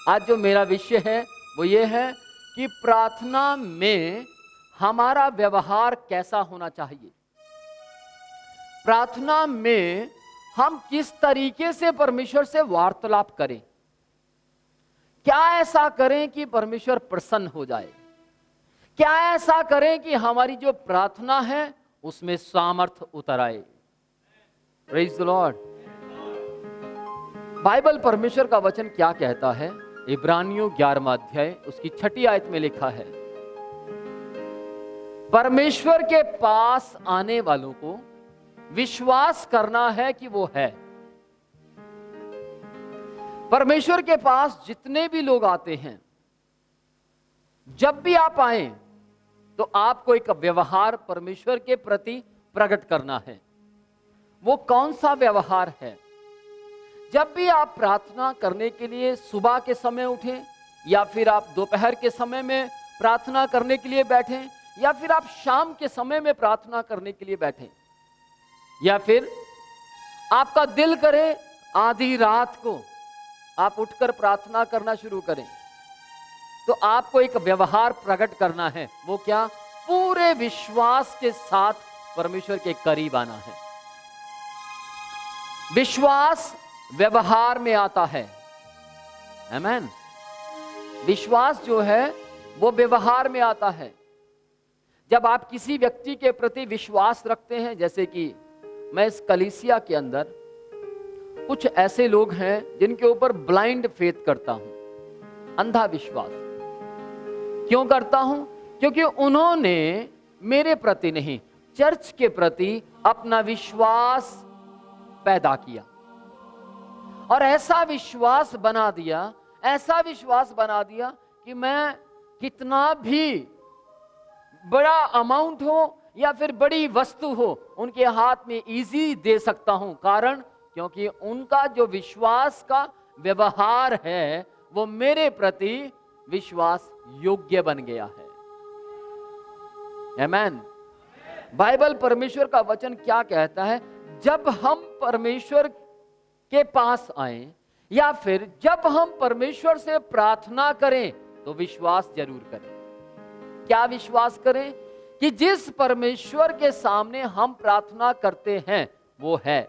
आज जो मेरा विषय है वो ये है कि प्रार्थना में हमारा व्यवहार कैसा होना चाहिए। प्रार्थना में हम किस तरीके से परमेश्वर से वार्तालाप करें, क्या ऐसा करें कि परमेश्वर प्रसन्न हो जाए, क्या ऐसा करें कि हमारी जो प्रार्थना है उसमें सामर्थ उतर आए। Praise the Lord. बाइबल परमेश्वर का वचन क्या कहता है? इब्रानियों 11वां अध्याय उसकी 6ठी आयत में लिखा है, परमेश्वर के पास आने वालों को विश्वास करना है कि वो है। परमेश्वर के पास जितने भी लोग आते हैं, जब भी आप आए तो आपको एक व्यवहार परमेश्वर के प्रति प्रकट करना है। वो कौन सा व्यवहार है? जब भी आप प्रार्थना करने के लिए सुबह के समय उठें, या फिर आप दोपहर के समय में प्रार्थना करने के लिए बैठें, या फिर आप शाम के समय में प्रार्थना करने के लिए बैठें, या फिर आपका दिल करे आधी रात को आप उठकर प्रार्थना करना शुरू करें, तो आपको एक व्यवहार प्रकट करना है। वो क्या? पूरे विश्वास के साथ परमेश्वर के करीब आना है। विश्वास व्यवहार में आता है। आमीन। विश्वास जो है वो व्यवहार में आता है। जब आप किसी व्यक्ति के प्रति विश्वास रखते हैं, जैसे कि मैं इस कलीसिया के अंदर कुछ ऐसे लोग हैं जिनके ऊपर ब्लाइंड फेथ करता हूं, अंधा विश्वास। क्यों करता हूं? क्योंकि उन्होंने मेरे प्रति नहीं, चर्च के प्रति अपना विश्वास पैदा किया और ऐसा विश्वास बना दिया, ऐसा विश्वास बना दिया कि मैं कितना भी बड़ा अमाउंट हो या फिर बड़ी वस्तु हो उनके हाथ में इजी दे सकता हूं। कारण क्योंकि उनका जो विश्वास का व्यवहार है वो मेरे प्रति विश्वास योग्य बन गया है। आमीन। बाइबल परमेश्वर का वचन क्या कहता है? जब हम परमेश्वर के पास आए या फिर जब हम परमेश्वर से प्रार्थना करें तो विश्वास जरूर करें। क्या विश्वास करें? कि जिस परमेश्वर के सामने हम प्रार्थना करते हैं वो है।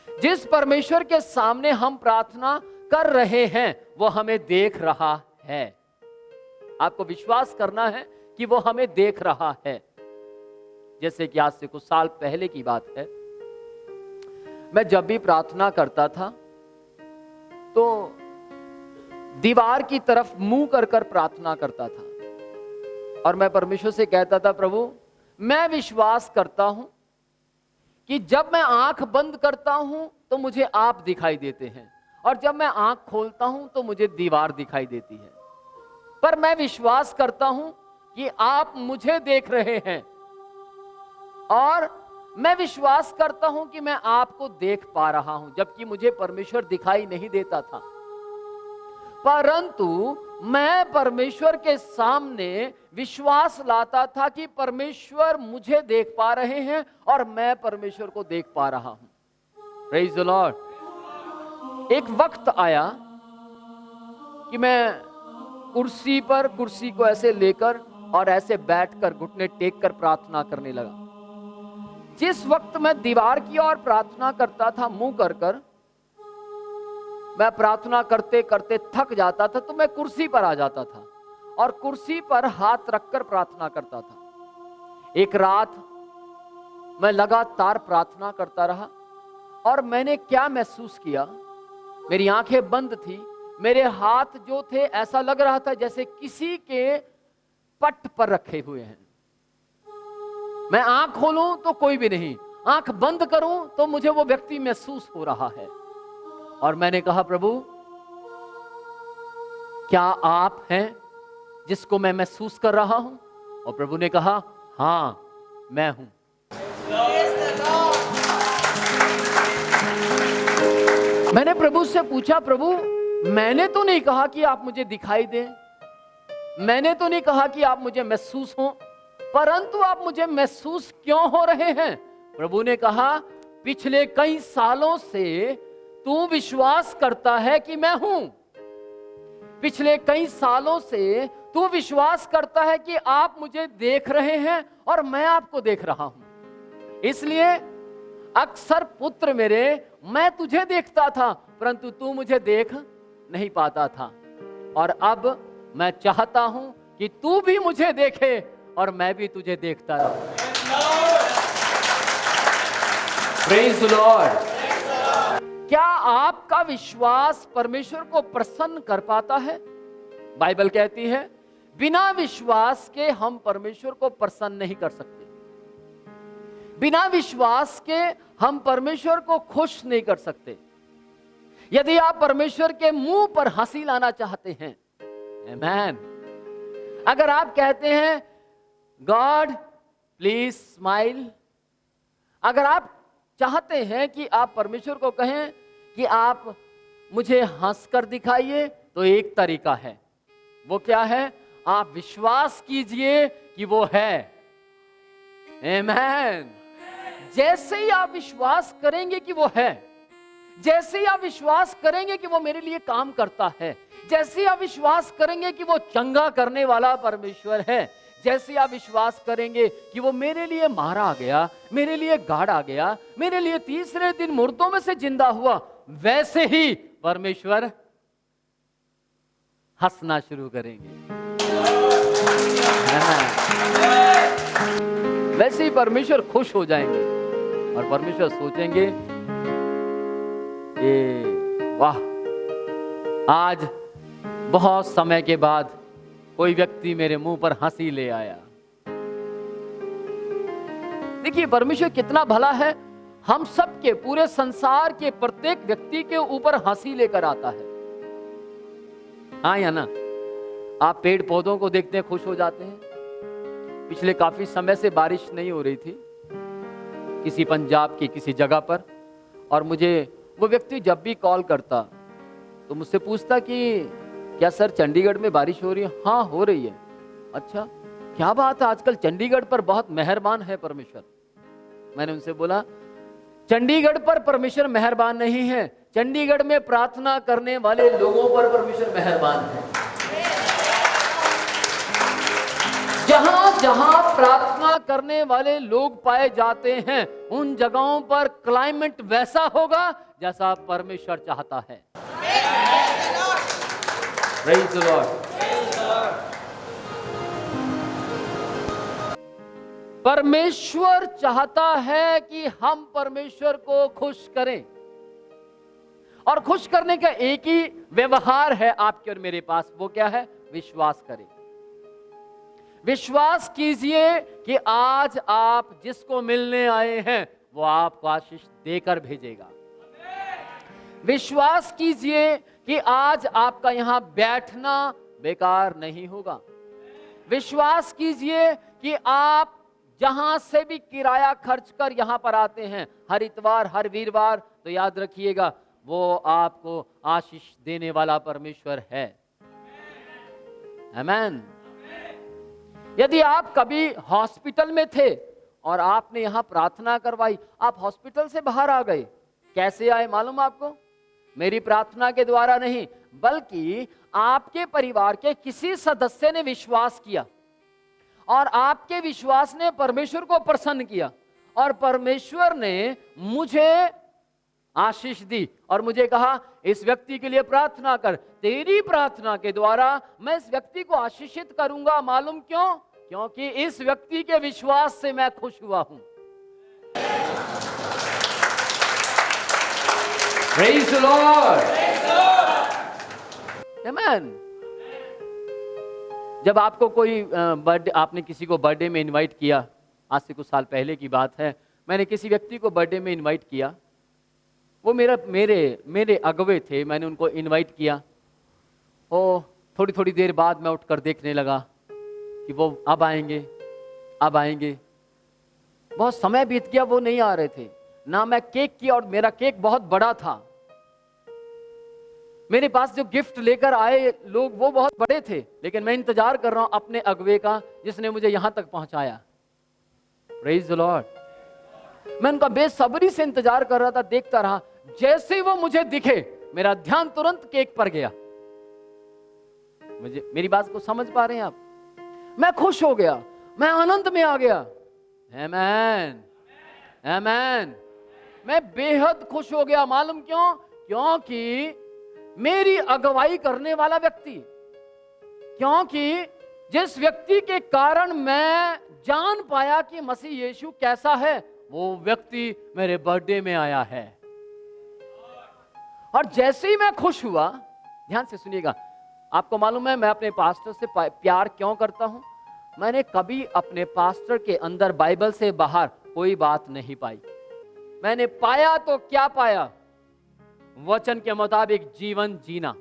जिस परमेश्वर के सामने हम प्रार्थना कर रहे हैं वो हमें देख रहा है। आपको विश्वास करना है कि वो हमें देख रहा है। जैसे कि आज से कुछ साल पहले की बात है, मैं जब भी प्रार्थना करता था तो दीवार की तरफ मुंह कर कर प्रार्थना करता था और मैं परमेश्वर से कहता था, प्रभु मैं विश्वास करता हूं कि जब मैं आंख बंद करता हूं तो मुझे आप दिखाई देते हैं और जब मैं आंख खोलता हूं तो मुझे दीवार दिखाई देती है, पर मैं विश्वास करता हूं कि आप मुझे देख रहे हैं और मैं विश्वास करता हूं कि मैं आपको देख पा रहा हूं, जबकि मुझे परमेश्वर दिखाई नहीं देता था। परंतु मैं परमेश्वर के सामने विश्वास लाता था कि परमेश्वर मुझे देख पा रहे हैं और मैं परमेश्वर को देख पा रहा हूं। Praise the Lord. एक वक्त आया कि मैं कुर्सी को ऐसे लेकर और ऐसे बैठकर घुटने टेक कर प्रार्थना करने लगा। जिस वक्त मैं दीवार की ओर प्रार्थना करता था मुंह कर कर, मैं प्रार्थना करते करते थक जाता था तो मैं कुर्सी पर आ जाता था और कुर्सी पर हाथ रखकर प्रार्थना करता था। एक रात मैं लगातार प्रार्थना करता रहा और मैंने क्या महसूस किया, मेरी आंखें बंद थी, मेरे हाथ जो थे ऐसा लग रहा था जैसे किसी के पट पर रखे हुए हैं। मैं आंख खोलूं तो कोई भी नहीं, आंख बंद करूं तो मुझे वो व्यक्ति महसूस हो रहा है। और मैंने कहा, प्रभु क्या आप हैं जिसको मैं महसूस कर रहा हूं? और प्रभु ने कहा, हां मैं हूं। मैंने प्रभु से पूछा, प्रभु मैंने तो नहीं कहा कि आप मुझे दिखाई दें, मैंने तो नहीं कहा कि आप मुझे महसूस हो, परंतु आप मुझे महसूस क्यों हो रहे हैं? प्रभु ने कहा, पिछले कई सालों से तू विश्वास करता है कि मैं हूं, पिछले कई सालों से तू विश्वास करता है कि आप मुझे देख रहे हैं और मैं आपको देख रहा हूं। इसलिए अक्सर पुत्र मेरे, मैं तुझे देखता था परंतु तू मुझे देख नहीं पाता था, और अब मैं चाहता हूं कि तू भी मुझे देखे और मैं भी तुझे देखता रहूं। Praise the Lord. क्या आपका विश्वास परमेश्वर को प्रसन्न कर पाता है? बाइबल कहती है बिना विश्वास के हम परमेश्वर को प्रसन्न नहीं कर सकते। बिना विश्वास के हम परमेश्वर को खुश नहीं कर सकते। यदि आप परमेश्वर के मुंह पर हंसी लाना चाहते हैं, आमेन, अगर आप कहते हैं गॉड प्लीज स्माइल, अगर आप चाहते हैं कि आप परमेश्वर को कहें कि आप मुझे हंसकर दिखाइए, तो एक तरीका है। वो क्या है? आप विश्वास कीजिए कि वो है। आमेन। जैसे ही आप विश्वास करेंगे कि वो है, जैसे ही आप विश्वास करेंगे कि वो मेरे लिए काम करता है, जैसे ही आप विश्वास करेंगे कि वो चंगा करने वाला परमेश्वर है, जैसे आप विश्वास करेंगे कि वो मेरे लिए मारा गया, मेरे लिए गाड़ा गया, मेरे लिए तीसरे दिन मुर्दों में से जिंदा हुआ, वैसे ही परमेश्वर हंसना शुरू करेंगे। वैसे ही परमेश्वर खुश हो जाएंगे और परमेश्वर सोचेंगे वाह, आज बहुत समय के बाद कोई व्यक्ति मेरे मुंह पर हंसी ले आया। देखिए परमेश्वर कितना भला है, हम सब के, पूरे संसार के प्रत्येक व्यक्ति के ऊपर हंसी लेकर आता है। हाँ या ना? आप पेड़ पौधों को देखते हैं, खुश हो जाते हैं। पिछले काफी समय से बारिश नहीं हो रही थी किसी पंजाब की किसी जगह पर, और मुझे वो व्यक्ति जब भी कॉल करता तो मुझसे पूछता कि क्या सर चंडीगढ़ में बारिश हो रही है? हाँ हो रही है। अच्छा क्या बात है, आजकल चंडीगढ़ पर बहुत मेहरबान है परमेश्वर। मैंने उनसे बोला चंडीगढ़ पर परमेश्वर मेहरबान नहीं है, चंडीगढ़ में प्रार्थना करने वाले लोगों पर परमेश्वर मेहरबान है। जहां जहां प्रार्थना करने वाले लोग पाए जाते हैं, उन जगहों पर क्लाइमेट वैसा होगा जैसा परमेश्वर चाहता है। Praise the Lord. परमेश्वर चाहता है कि हम परमेश्वर को खुश करें, और खुश करने का एक ही व्यवहार है आपके और मेरे पास। वो क्या है? विश्वास करें। विश्वास कीजिए कि आज आप जिसको मिलने आए हैं वो आपको आशीष देकर भेजेगा। विश्वास कीजिए कि आज आपका यहां बैठना बेकार नहीं होगा। विश्वास कीजिए कि आप जहां से भी किराया खर्च कर यहां पर आते हैं, हर इतवार हर वीरवार, तो याद रखिएगा वो आपको आशीष देने वाला परमेश्वर है। आमेन। यदि आप कभी हॉस्पिटल में थे और आपने यहां प्रार्थना करवाई, आप हॉस्पिटल से बाहर आ गए, कैसे आए मालूम आपको? मेरी प्रार्थना के द्वारा नहीं, बल्कि आपके परिवार के किसी सदस्य ने विश्वास किया, और आपके विश्वास ने परमेश्वर को प्रसन्न किया, और परमेश्वर ने मुझे आशीष दी और मुझे कहा इस व्यक्ति के लिए प्रार्थना कर। तेरी प्रार्थना के द्वारा मैं इस व्यक्ति को आशीषित करूंगा। मालूम क्यों? क्योंकि इस व्यक्ति के विश्वास से मैं खुश हुआ हूं। Praise the Lord. Amen. जब आपको कोई बर्थडे, आपने किसी को बर्थडे में इनवाइट किया, आज से कुछ साल पहले की बात है, मैंने किसी व्यक्ति को बर्थडे में इनवाइट किया। वो मेरे अगवे थे, मैंने उनको इनवाइट किया। थोड़ी थोड़ी देर बाद मैं उठकर देखने लगा कि वो अब आएंगे। बहुत समय बीत गया, वो नहीं आ रहे थे। ना मैं केक किया, और मेरा केक बहुत बड़ा था। मेरे पास जो गिफ्ट लेकर आए लोग वो बहुत बड़े थे, लेकिन मैं इंतजार कर रहा हूं अपने अगवे का जिसने मुझे यहां तक पहुंचाया। Praise the Lord. मैं उनका बेसब्री से इंतजार कर रहा था, देखता रहा। जैसे ही वो मुझे दिखे, मेरा ध्यान तुरंत केक पर गया। मेरी बात को समझ पा रहे हैं आप? मैं खुश हो गया, मैं आनंद में आ गया। आमेन, आमेन। मैं बेहद खुश हो गया। मालूम क्यों? क्योंकि मेरी अगुवाई करने वाला व्यक्ति, क्योंकि जिस व्यक्ति के कारण मैं जान पाया कि मसीह यीशु कैसा है, वो व्यक्ति मेरे बर्थडे में आया है। और जैसे ही मैं खुश हुआ, ध्यान से सुनिएगा, आपको मालूम है मैं अपने पास्टर से प्यार क्यों करता हूं? मैंने कभी अपने पास्टर के अंदर बाइबल से बाहर कोई बात नहीं पाई। मैंने पाया तो क्या पाया? वचन के मुताबिक जीवन जीना।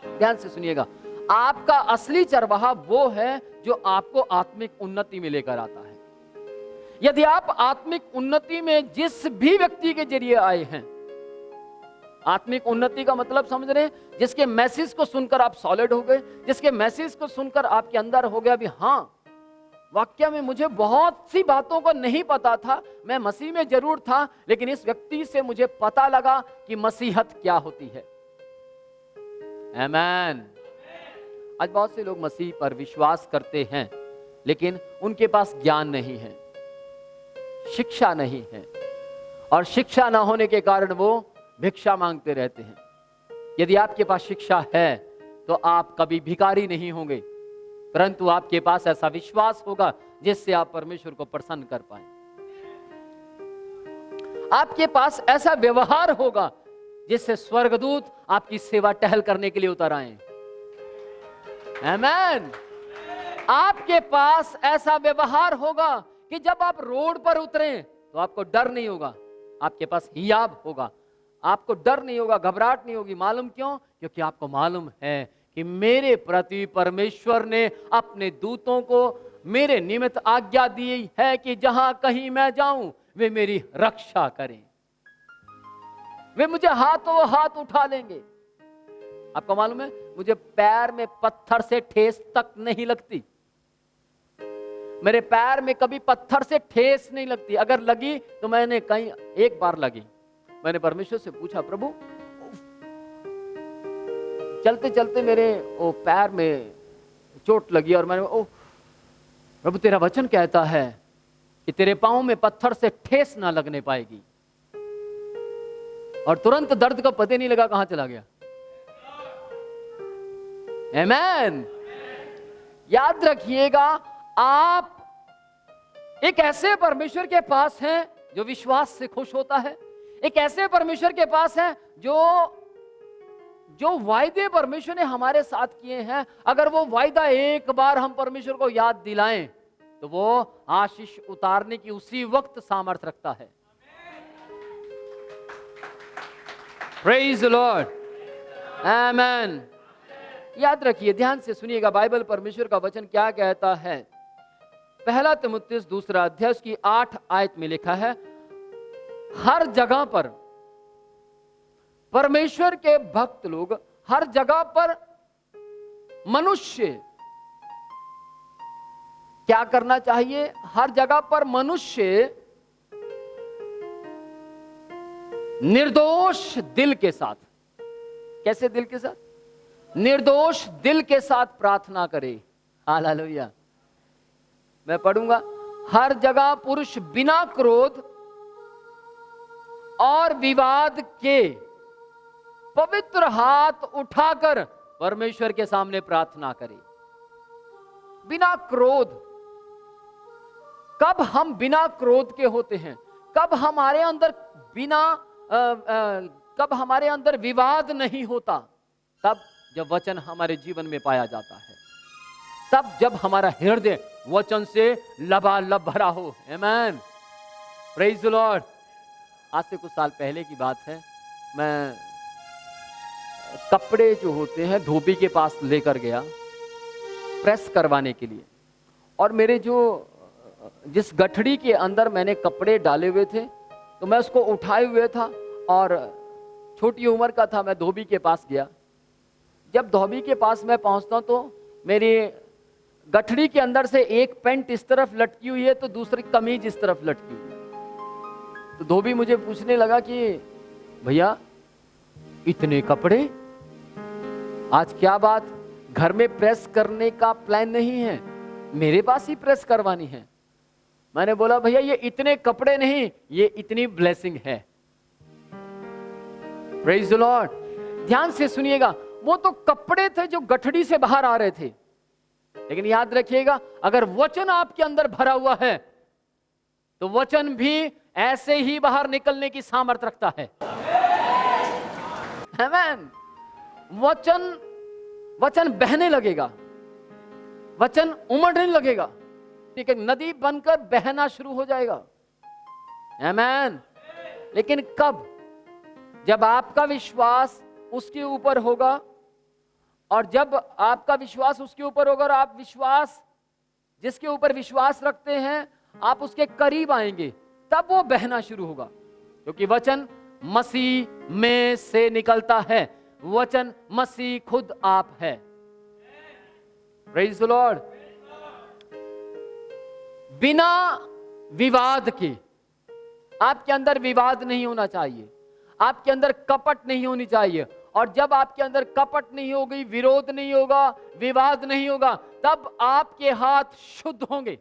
ध्यान से सुनिएगा, आपका असली चरवाहा वो है जो आपको आत्मिक उन्नति में लेकर आता है। यदि आप आत्मिक उन्नति में जिस भी व्यक्ति के जरिए आए हैं, आत्मिक उन्नति का मतलब समझ रहे हैं? जिसके मैसेज को सुनकर आप सॉलिड हो गए, जिसके मैसेज को सुनकर आपके अंदर हो गया भी हाँ, वाक्य में मुझे बहुत सी बातों को नहीं पता था, मैं मसीह में जरूर था, लेकिन इस व्यक्ति से मुझे पता लगा कि मसीहत क्या होती है। आमेन। आज बहुत से लोग मसीह पर विश्वास करते हैं, लेकिन उनके पास ज्ञान नहीं है, शिक्षा नहीं है, और शिक्षा ना होने के कारण वो भिक्षा मांगते रहते हैं। यदि आपके पास शिक्षा है तो आप कभी भिखारी नहीं होंगे, परंतु आपके पास ऐसा विश्वास होगा जिससे आप परमेश्वर को प्रसन्न कर पाए। आपके पास ऐसा व्यवहार होगा जिससे स्वर्गदूत आपकी सेवा टहल करने के लिए उतर आए। आमेन। आपके पास ऐसा व्यवहार होगा कि जब आप रोड पर उतरें तो आपको डर नहीं होगा, आपके पास हियाब होगा, आपको डर नहीं होगा, घबराहट नहीं होगी। मालूम क्यों? क्योंकि आपको मालूम है कि मेरे प्रति परमेश्वर ने अपने दूतों को मेरे निमित्त आज्ञा दी है कि जहां कहीं मैं जाऊं वे मेरी रक्षा करें, वे मुझे हाथों हाथ उठा लेंगे। आपको मालूम है, मुझे पैर में पत्थर से ठेस तक नहीं लगती। मेरे पैर में कभी पत्थर से ठेस नहीं लगती, अगर लगी तो मैंने कहीं एक बार लगी, मैंने परमेश्वर से पूछा, प्रभु चलते चलते मेरे वो पैर में चोट लगी, और मैंने ओ प्रभु तेरा वचन कहता है कि तेरे पांव में पत्थर से ठेस ना लगने पाएगी, और तुरंत दर्द का पता नहीं लगा कहां चला गया। आमेन। याद रखिएगा, आप एक ऐसे परमेश्वर के पास हैं जो विश्वास से खुश होता है, एक ऐसे परमेश्वर के पास है जो वायदे परमेश्वर ने हमारे साथ किए हैं, अगर वो वायदा एक बार हम परमेश्वर को याद दिलाएं तो वो आशीष उतारने की उसी वक्त सामर्थ रखता है। Praise the Lord. आमेन। याद रखिए, ध्यान से सुनिएगा, बाइबल परमेश्वर का वचन क्या कहता है। पहला तीमुथियुस 2 अध्याय उसकी 8 आयत में लिखा है, हर जगह पर परमेश्वर के भक्त लोग, हर जगह पर मनुष्य क्या करना चाहिए? हर जगह पर मनुष्य निर्दोष दिल के साथ, कैसे दिल के साथ? निर्दोष दिल के साथ प्रार्थना करे। हालेलुया। मैं पढ़ूंगा, हर जगह पुरुष बिना क्रोध और विवाद के पवित्र हाथ उठाकर परमेश्वर के सामने प्रार्थना करें। बिना क्रोध। कब हम बिना क्रोध के होते हैं? कब हमारे अंदर कब हमारे अंदर विवाद नहीं होता? तब जब वचन हमारे जीवन में पाया जाता है, तब जब हमारा हृदय वचन से लबालब भरा हो। आमेन। Praise the Lord. आज से कुछ साल पहले की बात है, मैं कपड़े जो होते हैं धोबी के पास लेकर गया प्रेस करवाने के लिए, और मेरे जिस गठड़ी के अंदर मैंने कपड़े डाले हुए थे तो मैं उसको उठाए हुए था, और छोटी उम्र का था। मैं धोबी के पास गया। जब धोबी के पास मैं पहुंचता हूं तो मेरी गठड़ी के अंदर से एक पैंट इस तरफ लटकी हुई है तो दूसरी कमीज इस तरफ लटकी हुई है। तो धोबी मुझे पूछने लगा कि भैया इतने कपड़े, आज क्या बात? घर में प्रेस करने का प्लान नहीं है, मेरे पास ही प्रेस करवानी है। मैंने बोला भैया ये इतने कपड़े नहीं, ये इतनी ब्लेसिंग है। Praise the Lord. ध्यान से सुनिएगा, वो तो कपड़े थे जो गठड़ी से बाहर आ रहे थे, लेकिन याद रखिएगा अगर वचन आपके अंदर भरा हुआ है तो वचन भी ऐसे ही बाहर निकलने की सामर्थ्य रखता है। आमीन। वचन बहने लगेगा, वचन उमड़ने लगेगा, ठीक है, नदी बनकर बहना शुरू हो जाएगा। आमीन। लेकिन कब? जब आपका विश्वास उसके ऊपर होगा, और जब आपका विश्वास उसके ऊपर होगा और आप जिसके ऊपर विश्वास रखते हैं आप उसके करीब आएंगे, तब वो बहना शुरू होगा, क्योंकि वचन मसीह में से निकलता है। वचन मसीह खुद आप है। Praise the Lord. बिना विवाद के, आपके अंदर विवाद नहीं होना चाहिए, आपके अंदर कपट नहीं होनी चाहिए। और जब आपके अंदर कपट नहीं होगी, विरोध नहीं होगा, विवाद नहीं होगा, तब आपके हाथ शुद्ध होंगे,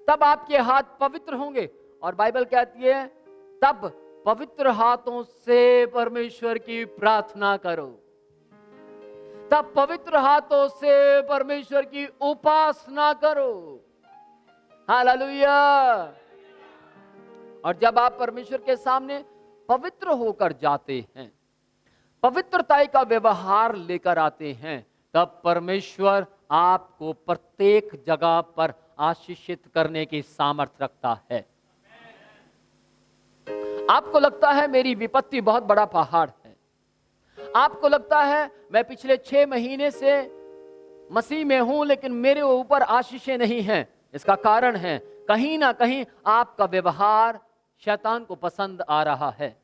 तब आपके हाथ पवित्र होंगे। और बाइबल कहती है तब पवित्र हाथों से परमेश्वर की प्रार्थना करो, तब पवित्र हाथों से परमेश्वर की उपासना करो। हालेलुया। और जब आप परमेश्वर के सामने पवित्र होकर जाते हैं, पवित्रता का व्यवहार लेकर आते हैं, तब परमेश्वर आपको प्रत्येक जगह पर आशीषित करने की सामर्थ्य रखता है। आपको लगता है मेरी विपत्ति बहुत बड़ा पहाड़ है, आपको लगता है मैं पिछले 6 महीने से मसीह में हूं लेकिन मेरे ऊपर आशीषें नहीं हैं। इसका कारण है कहीं ना कहीं आपका व्यवहार शैतान को पसंद आ रहा है,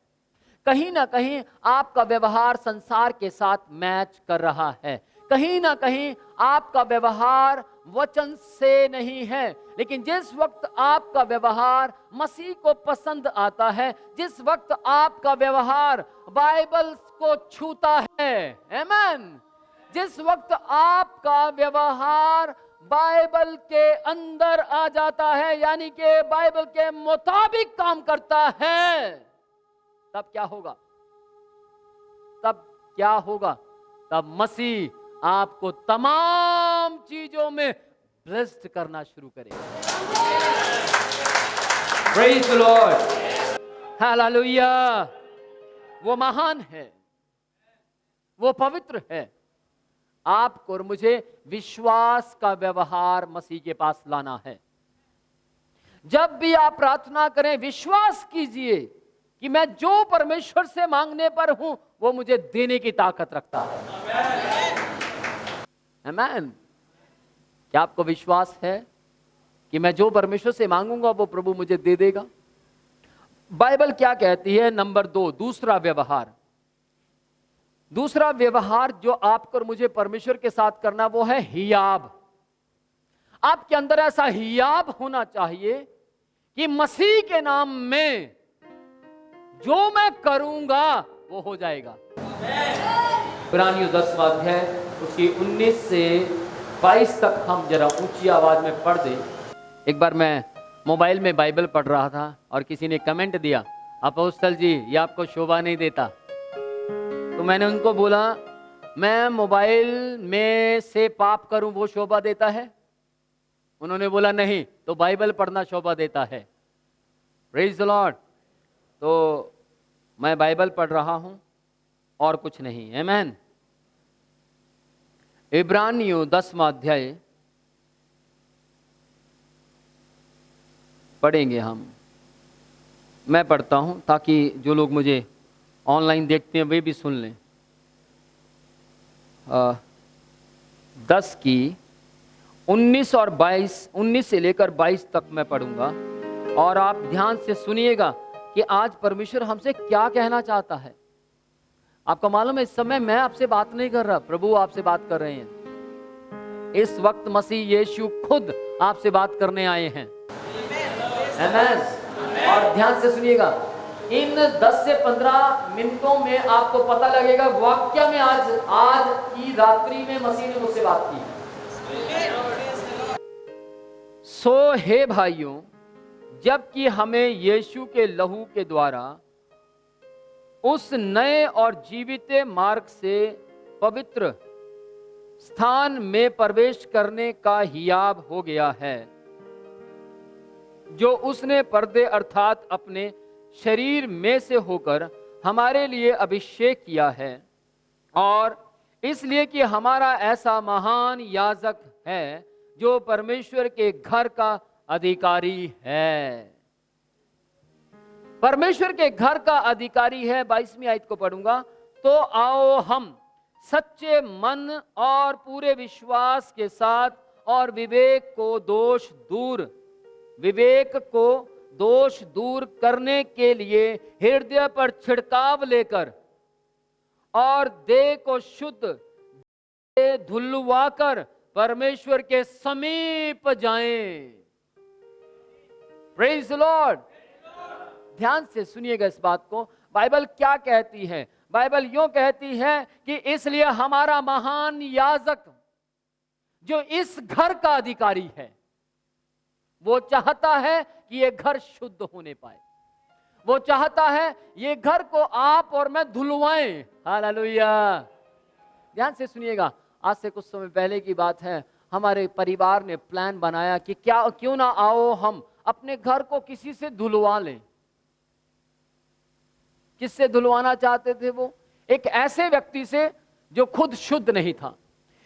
कहीं ना कहीं आपका व्यवहार संसार के साथ मैच कर रहा है, कहीं ना कहीं आपका व्यवहार वचन से नहीं है। लेकिन जिस वक्त आपका व्यवहार मसीह को पसंद आता है, जिस वक्त आपका व्यवहार बाइबल को छूता है, आमीन, जिस वक्त आपका व्यवहार बाइबल के अंदर आ जाता है, यानी कि बाइबल के मुताबिक काम करता है, तब क्या होगा? तब क्या होगा? तब मसीह आपको तमाम चीजों में ब्लेस्ड करना शुरू करेगा। Praise the Lord. हालेलुया। वो महान है, वो पवित्र है। आपको और मुझे विश्वास का व्यवहार मसीह के पास लाना है। जब भी आप प्रार्थना करें, विश्वास कीजिए कि मैं जो परमेश्वर से मांगने पर हूं वो मुझे देने की ताकत रखता है। आमीन। क्या आपको विश्वास है कि मैं जो परमेश्वर से मांगूंगा वो प्रभु मुझे दे देगा? बाइबल क्या कहती है? नंबर 2, दूसरा व्यवहार। दूसरा व्यवहार जो आपको और मुझे परमेश्वर के साथ करना, वो है हियाब। आपके अंदर ऐसा हियाब होना चाहिए कि मसीह के नाम में जो मैं करूंगा वो हो जाएगा। इब्रानियों 10वां अध्याय उसकी 19 से 22 तक हम जरा ऊंची आवाज में पढ़ दें। एक बार मैं मोबाइल में बाइबल पढ़ रहा था और किसी ने कमेंट दिया, अपोस्तल जी ये आपको शोभा नहीं देता। तो मैंने उनको बोला, मैं मोबाइल में से पाप करूं वो शोभा देता है? उन्होंने बोला नहीं, तो बाइबल पढ़ना शोभा देता है। Praise the Lord. तो मैं बाइबल पढ़ रहा हूं और कुछ नहीं। आमीन। इब्रानियों 10वां अध्याय पढ़ेंगे हम। मैं पढ़ता हूं ताकि जो लोग मुझे ऑनलाइन देखते हैं वे भी सुन लें। 10 की 19 और 22, 19 से लेकर 22 तक मैं पढ़ूंगा और आप ध्यान से सुनिएगा कि आज परमेश्वर हमसे क्या कहना चाहता है। आपको मालूम है इस समय मैं आपसे बात नहीं कर रहा, प्रभु आपसे बात कर रहे हैं। इस वक्त मसीह यीशु खुद आपसे बात करने आए हैं। आमीन। और ध्यान से सुनिएगा, इन 10 से 15 मिनटों में आपको पता लगेगा वाक्य में आज की रात्रि में मसीह ने मुझसे बात की। सो हे भाइयों, जबकि हमें यीशु के लहू के द्वारा उस नए और जीवित मार्ग से पवित्र स्थान में प्रवेश करने का हियाब हो गया है, जो उसने पर्दे अर्थात अपने शरीर में से होकर हमारे लिए अभिषेक किया है, और इसलिए कि हमारा ऐसा महान याजक है जो परमेश्वर के घर का अधिकारी है। परमेश्वर के घर का अधिकारी है। 22वीं आयत को पढ़ूंगा। तो आओ हम सच्चे मन और पूरे विश्वास के साथ और विवेक को दोष दूर करने के लिए हृदय पर छिड़काव लेकर और देह को शुद्ध धुलवाकर परमेश्वर के समीप जाएं। Praise the Lord. ध्यान से सुनिएगा इस बात को। बाइबल क्या कहती है? बाइबल यूं कहती है कि इसलिए हमारा महान याजक जो इस घर का अधिकारी है, वो चाहता है कि ये घर शुद्ध होने पाए। वो चाहता है ये घर को आप और मैं धुलवाएं। हालेलुया। ध्यान से सुनिएगा। आज से कुछ समय पहले की बात है, हमारे परिवार ने प्लान बनाया कि क्यों ना आओ हम अपने घर को किसी से धुलवा लें। किससे धुलवाना चाहते थे? वो एक ऐसे व्यक्ति से जो खुद शुद्ध नहीं था।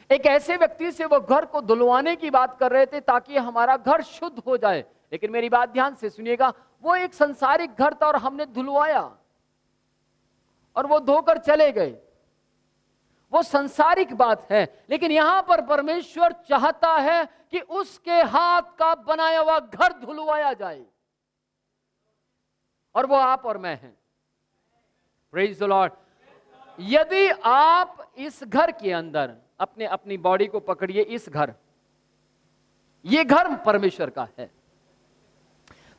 एक ऐसे व्यक्ति से वो घर को धुलवाने की बात कर रहे थे ताकि हमारा घर शुद्ध हो जाए। लेकिन मेरी बात ध्यान से सुनिएगा, वो एक संसारिक घर था और हमने धुलवाया और वो धोकर चले गए। वो संसारिक बात है, लेकिन यहां पर परमेश्वर चाहता है कि उसके हाथ का बनाया हुआ घर धुलवाया जाए, और वो आप और मैं हैं। Praise the Lord. यदि आप इस घर के अंदर अपनी बॉडी को पकड़िए, इस घर, ये घर परमेश्वर का है।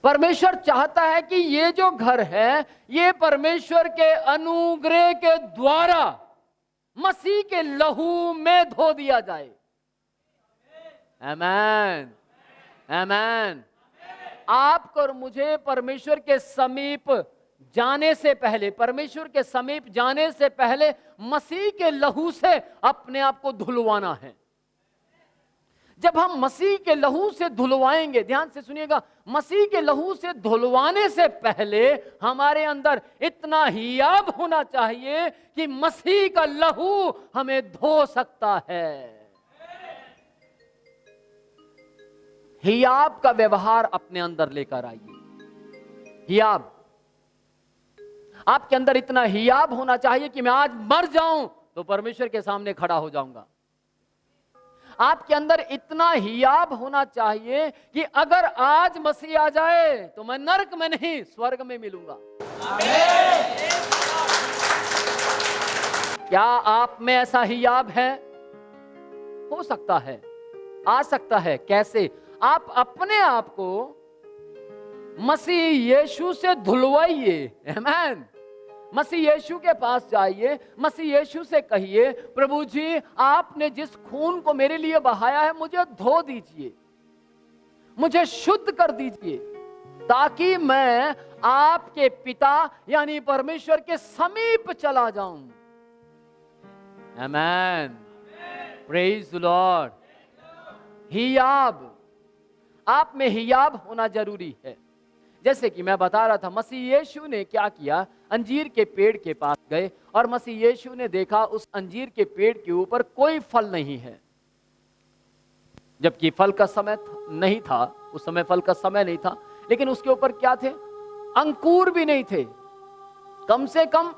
परमेश्वर चाहता है कि ये जो घर है ये परमेश्वर के अनुग्रह के द्वारा मसीह के लहू में धो दिया जाए। आमेन, आमेन। आपको और मुझे परमेश्वर के समीप जाने से पहले, परमेश्वर के समीप जाने से पहले मसीह के लहू से अपने आप को धुलवाना है। जब हम मसीह के लहू से धुलवाएंगे, ध्यान से सुनिएगा, मसीह के लहू से धुलवाने से पहले हमारे अंदर इतना हियाब होना चाहिए कि मसीह का लहू हमें धो सकता है। हियाब का व्यवहार अपने अंदर लेकर आइए। हियाब, आपके अंदर इतना हियाब होना चाहिए कि मैं आज मर जाऊं तो परमेश्वर के सामने खड़ा हो जाऊंगा। आपके अंदर इतना हियाब होना चाहिए कि अगर आज मसीह आ जाए तो मैं नरक में नहीं, स्वर्ग में मिलूंगा। क्या आप में ऐसा हियाब है? हो सकता है, आ सकता है। कैसे? आप अपने आप को मसीह यीशु से धुलवाइए। आमीन। मसीह यीशु के पास जाइए, मसीह यीशु से कहिए, प्रभु जी आपने जिस खून को मेरे लिए बहाया है मुझे धो दीजिए, मुझे शुद्ध कर दीजिए, ताकि मैं आपके पिता यानी परमेश्वर के समीप चला जाऊं। आमेन। Praise the Lord. हियाब, आप में हियाब होना जरूरी है। जैसे कि मैं बता रहा था, मसीह यीशु ने क्या किया? अंजीर के पेड़ के पास गए और मसीह यीशु ने देखा उस अंजीर के पेड़ के ऊपर कोई फल नहीं है, जबकि फल का समय नहीं था। उस समय फल का समय नहीं था, लेकिन उसके ऊपर क्या थे? अंकुर भी नहीं थे। कम से कम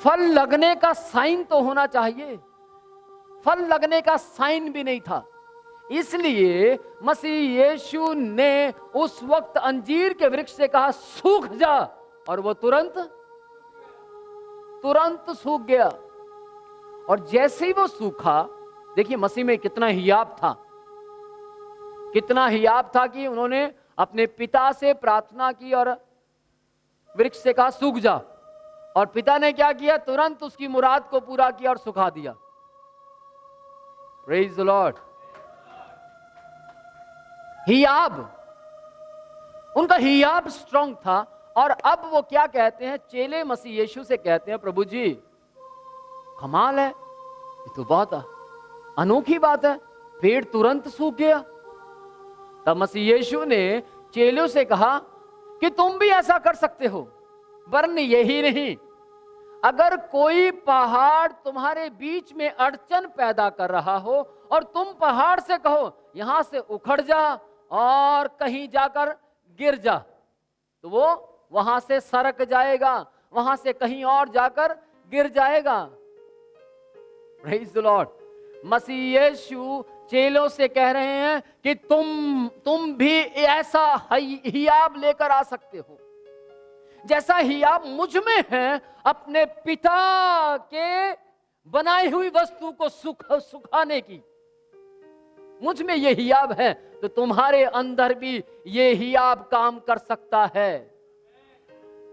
फल लगने का साइन तो होना चाहिए। फल लगने का साइन भी नहीं था। इसलिए मसीह यीशु ने उस वक्त अंजीर के वृक्ष से कहा सूख जा, और वो तुरंत सूख गया। और जैसे ही वो सूखा, देखिए मसीह में कितना हियाब था, कितना हियाब था कि उन्होंने अपने पिता से प्रार्थना की और वृक्ष से कहा सूख जा, और पिता ने क्या किया, तुरंत उसकी मुराद को पूरा किया और सुखा दिया। Praise the Lord. हियाब, उनका हियाब स्ट्रांग था। और अब वो क्या कहते हैं, चेले मसीह यीशु से कहते हैं, प्रभु जी कमाल है, ये तो बहुत अनोखी बात है, पेड़ तुरंत सूख गया। तब मसीह यीशु ने चेलों से कहा कि तुम भी ऐसा कर सकते हो, वरन यही नहीं, अगर कोई पहाड़ तुम्हारे बीच में अड़चन पैदा कर रहा हो और तुम पहाड़ से कहो यहां से उखड़ जा और कहीं जाकर गिर जा, तो वो वहां से सरक जाएगा, वहां से कहीं और जाकर गिर जाएगा। Praise the Lord. मसीह यीशु चेलों से कह रहे हैं कि तुम भी ऐसा हियाब लेकर आ सकते हो, जैसा हियाब मुझ में है, अपने पिता के बनाई हुई वस्तु को सुखाने की। मुझ में ये हियाब है, तो तुम्हारे अंदर भी ये हियाब काम कर सकता है।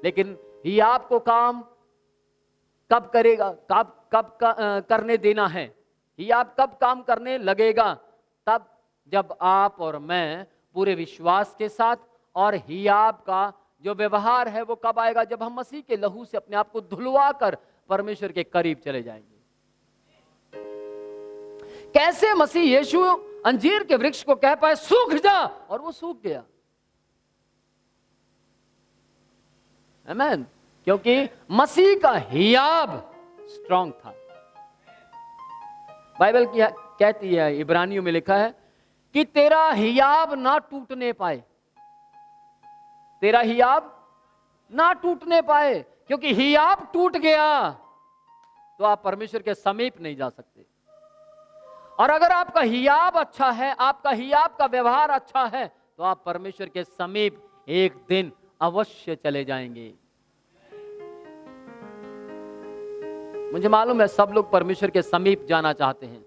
लेकिन हियाब को काम कब करेगा, कब करने देना है? हियाब कब काम करने लगेगा? तब जब आप और मैं पूरे विश्वास के साथ, और हियाब का जो व्यवहार है वो कब आएगा? जब हम मसीह के लहू से अपने आप को धुलवा कर परमेश्वर के करीब चले जाएंगे। कैसे मसीह यीशु अंजीर के वृक्ष को कह पाए सूख जा, और वो सूख गया? आमीन। क्योंकि मसीह का हियाब स्ट्रांग था। बाइबल कहती है, इब्रानियों में लिखा है कि तेरा हियाब ना टूटने पाए, तेरा हियाब ना टूटने पाए। क्योंकि हियाब टूट गया तो आप परमेश्वर के समीप नहीं जा सकते। और अगर आपका हियाब अच्छा है, आपका हियाब का व्यवहार अच्छा है, तो आप परमेश्वर के समीप एक दिन अवश्य चले जाएंगे। मुझे मालूम है सब लोग परमेश्वर के समीप जाना चाहते हैं,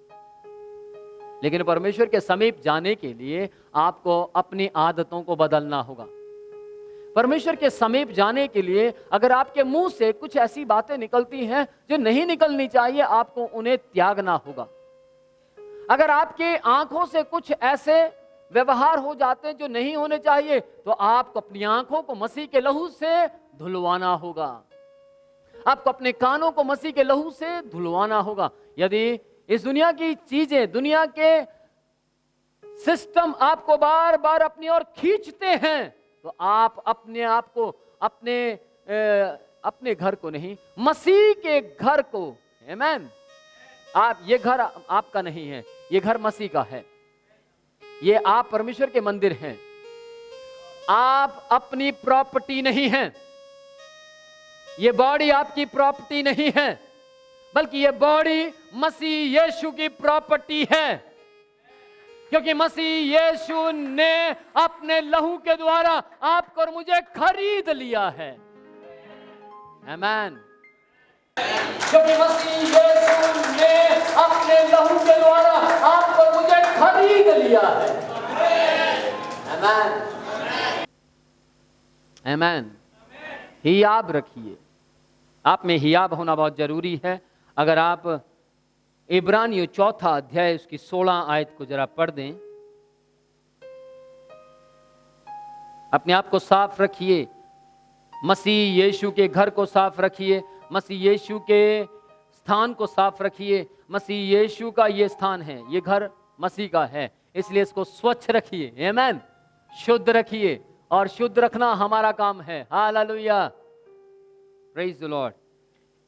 लेकिन परमेश्वर के समीप जाने के लिए आपको अपनी आदतों को बदलना होगा। परमेश्वर के समीप जाने के लिए अगर आपके मुंह से कुछ ऐसी बातें निकलती हैं जो नहीं निकलनी चाहिए, आपको उन्हें त्यागना होगा। अगर आपके आंखों से कुछ ऐसे व्यवहार हो जाते हैं जो नहीं होने चाहिए, तो आपको अपनी आंखों को मसीह के लहू से धुलवाना होगा। आपको अपने कानों को मसीह के लहू से धुलवाना होगा। यदि इस दुनिया की चीजें, दुनिया के सिस्टम आपको बार बार अपनी ओर खींचते हैं, तो आप अपने आप को, अपने घर को नहीं, मसीह के घर को, आमीन। आप, ये घर आपका नहीं है, ये घर मसीह का है। ये आप परमेश्वर के मंदिर हैं। आप अपनी प्रॉपर्टी नहीं हैं। ये बॉडी आपकी प्रॉपर्टी नहीं है, बल्कि ये बॉडी मसीह यीशु की प्रॉपर्टी है। क्योंकि मसीह यीशु ने अपने लहू के द्वारा आपको और मुझे खरीद लिया है। आमीन। क्योंकि मसीह यीशु ने अपने लहू के द्वारा आपको और मुझे खरीद लिया है। आमीन। आमीन। हियाब रखिए। आप में हियाब होना बहुत जरूरी है। अगर आप इब्रानियों 4 अध्याय उसकी 16 आयत को जरा पढ़ दें। अपने आप को साफ रखिए, मसीह यीशु के घर को साफ रखिए, मसीह यीशु के स्थान को साफ रखिए। मसीह यीशु का ये स्थान है, ये घर मसीह का है, इसलिए इसको स्वच्छ रखिए। आमीन। शुद्ध रखिए, और शुद्ध रखना हमारा काम है। हालेलुया। Praise the Lord.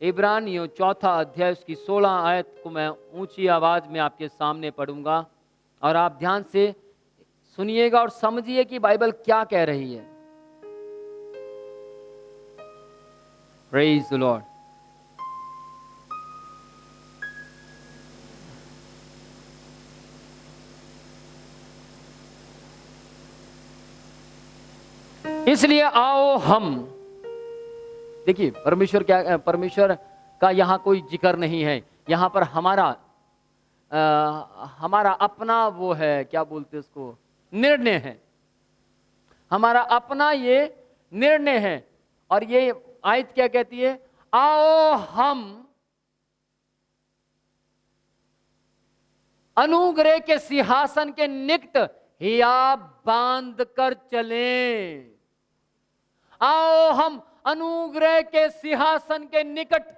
इब्रानियों 4 अध्याय उसकी 16 आयत को मैं ऊंची आवाज में आपके सामने पढ़ूंगा, और आप ध्यान से सुनिएगा और समझिए कि बाइबल क्या कह रही है। Praise the Lord. इसलिए आओ हम, देखिए परमेश्वर क्या, परमेश्वर का यहां कोई जिक्र नहीं है। यहां पर हमारा अपना वो है, क्या बोलते हैं उसको, निर्णय है। हमारा अपना ये निर्णय है। और ये आयत क्या कहती है? आओ हम अनुग्रह के सिंहासन के निकट हियाब बांध कर चलें। आओ हम अनुग्रह के सिंहासन के निकट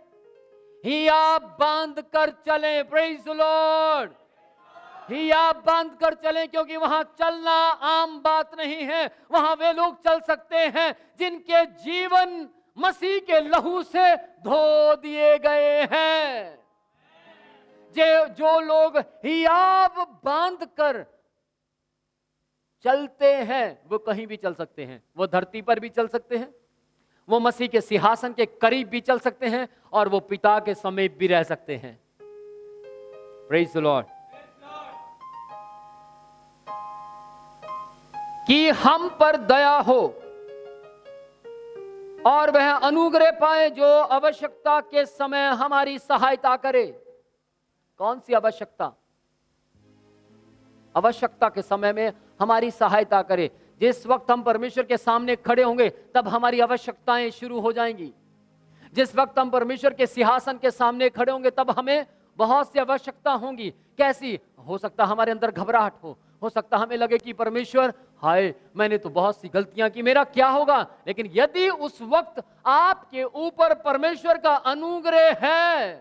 हियाब बांध कर चलें। Praise the Lord. हियाब बांध कर चलें, क्योंकि वहां चलना आम बात नहीं है। वहां वे लोग चल सकते हैं जिनके जीवन मसीह के लहू से धो दिए गए हैं। जो लोग हियाब बांध कर चलते हैं वो कहीं भी चल सकते हैं। वो धरती पर भी चल सकते हैं, वो मसीह के सिंहासन के करीब भी चल सकते हैं, और वो पिता के समीप भी रह सकते हैं। Praise the Lord. कि हम पर दया हो और वह अनुग्रह पाए जो आवश्यकता के समय हमारी सहायता करे। कौन सी आवश्यकता? आवश्यकता के समय में हमारी सहायता करे। जिस वक्त हम परमेश्वर के सामने खड़े होंगे तब हमारी आवश्यकताएं शुरू हो जाएंगी। जिस वक्त हम परमेश्वर के सिंहासन के सामने खड़े होंगे तब हमें बहुत सी आवश्यकता होंगी। कैसी? हो सकता हमारे अंदर घबराहट हो सकता हमें लगे कि परमेश्वर, हाय मैंने तो बहुत सी गलतियां की, मेरा क्या होगा। लेकिन यदि उस वक्त आपके ऊपर परमेश्वर का अनुग्रह है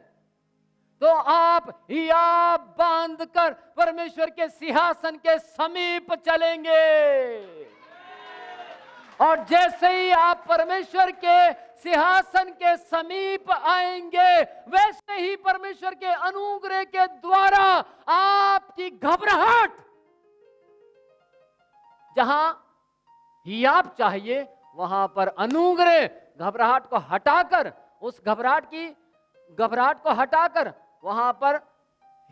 तो आप हियाब बांध कर परमेश्वर के सिंहासन के समीप चलेंगे। और जैसे ही आप परमेश्वर के सिंहासन के समीप आएंगे, वैसे ही परमेश्वर के अनुग्रह के द्वारा आपकी घबराहट, जहां हियाब चाहिए वहां पर अनुग्रह घबराहट को हटाकर, उस घबराहट को हटाकर वहां पर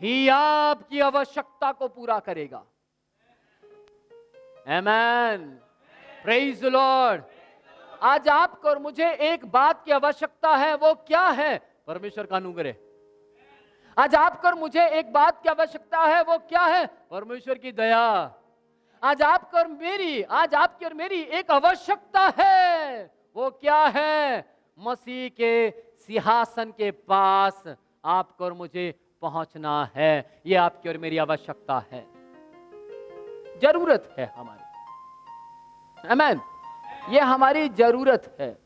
हियाब की आवश्यकता को पूरा करेगा। आमेन। Praise the Lord. आज आपको और मुझे एक बात की आवश्यकता है, वो क्या है? परमेश्वर का अनुग्रह। आज आपको और मुझे एक बात की आवश्यकता है, वो क्या है? परमेश्वर की दया। आज आपकी और मेरी एक आवश्यकता है, वो क्या है? मसीह के सिंहासन के पास आपको और मुझे पहुंचना है। ये आपकी और मेरी आवश्यकता है, जरूरत है हमारी। आमेन। ये हमारी जरूरत है।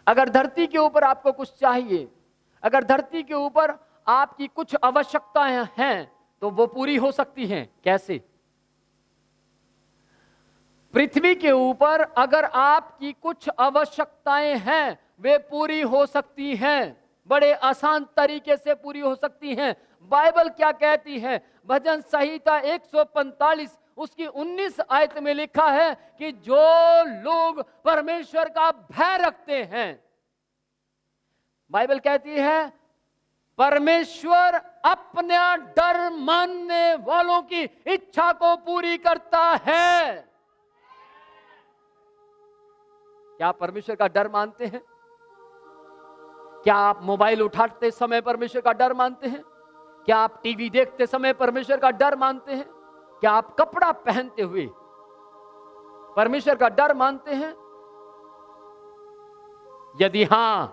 अगर धरती के ऊपर आपको कुछ चाहिए, अगर धरती के ऊपर आपकी कुछ आवश्यकताएं हैं तो वो पूरी हो सकती हैं। कैसे? पृथ्वी के ऊपर अगर आपकी कुछ आवश्यकताएं हैं वे पूरी हो सकती हैं, बड़े आसान तरीके से पूरी हो सकती हैं। बाइबल क्या कहती है? भजन संहिता 145 उसकी 19 आयत में लिखा है कि जो लोग परमेश्वर का भय रखते हैं, बाइबल कहती है परमेश्वर अपना डर मानने वालों की इच्छा को पूरी करता है। क्या आप परमेश्वर का डर मानते हैं? क्या आप मोबाइल उठाते समय परमेश्वर का डर मानते हैं? क्या आप टीवी देखते समय परमेश्वर का डर मानते हैं? क्या आप कपड़ा पहनते हुए परमेश्वर का डर मानते हैं? यदि हां,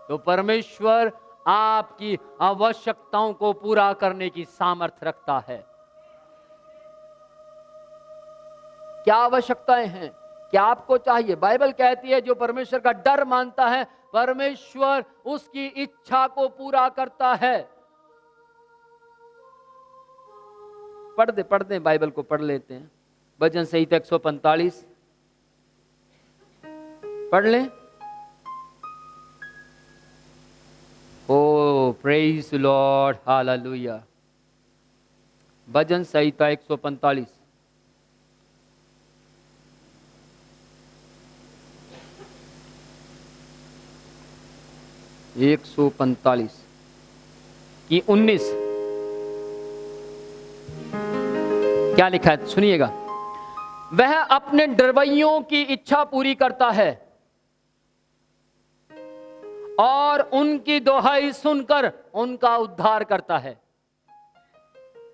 तो परमेश्वर आपकी आवश्यकताओं को पूरा करने की सामर्थ्य रखता है। क्या आवश्यकताएं हैं? क्या आपको चाहिए? बाइबल कहती है जो परमेश्वर का डर मानता है परमेश्वर उसकी इच्छा को पूरा करता है। पढ़ दे बाइबल को पढ़ लेते हैं। भजन संहिता 145 पढ़ लें। ओ प्रेज लॉर्ड, हालेलुया। भजन संहिता 145 145 की 19 क्या लिखा है? सुनिएगा। वह अपने डरवैयों की इच्छा पूरी करता है और उनकी दुहाई सुनकर उनका उद्धार करता है।